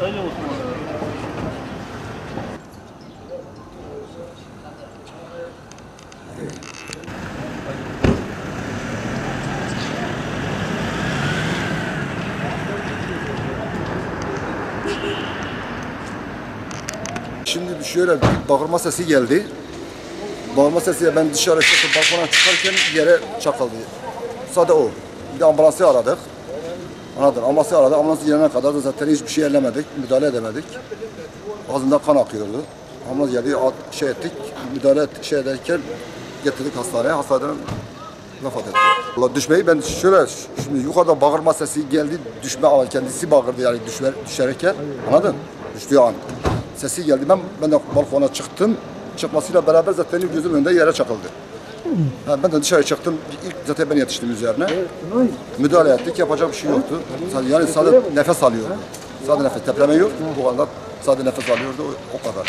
Öyle olsun. Şimdi şöyle bir bağırma sesi geldi. Bağırma sesiyle ben dışarı çıktım, balkona çıkarken yere çakıldı. Sadece o. Bir de ambulansı aradık. Anladın? Ambulansı aradık. Ambulans gelene kadar da zaten hiçbir şey ellemedik, müdahale edemedik. Ağzından kan akıyordu. Ambulans geldi, şey ettik, şey ederken getirdik hastaneye. Hastaneden vefat etti. Allah düşmeyi ben şöyle, şimdi yukarıda bağırma sesi geldi, düşme kendisi bağırdı yani düşerken. Anladın? Düştüğü an. Sesi geldi. Ben de balkona çıktım. Çıkmasıyla beraber zaten gözüm önünde yere çakıldı. Ben de dışarı çıktım. İlk zaten ben yetiştim üzerine. Müdahale ettik. Yapacak bir şey yoktu. Yani sadece nefes alıyordu. Sadece nefes. Tepleme yok. Bu anda sadece nefes alıyordu. O kadar.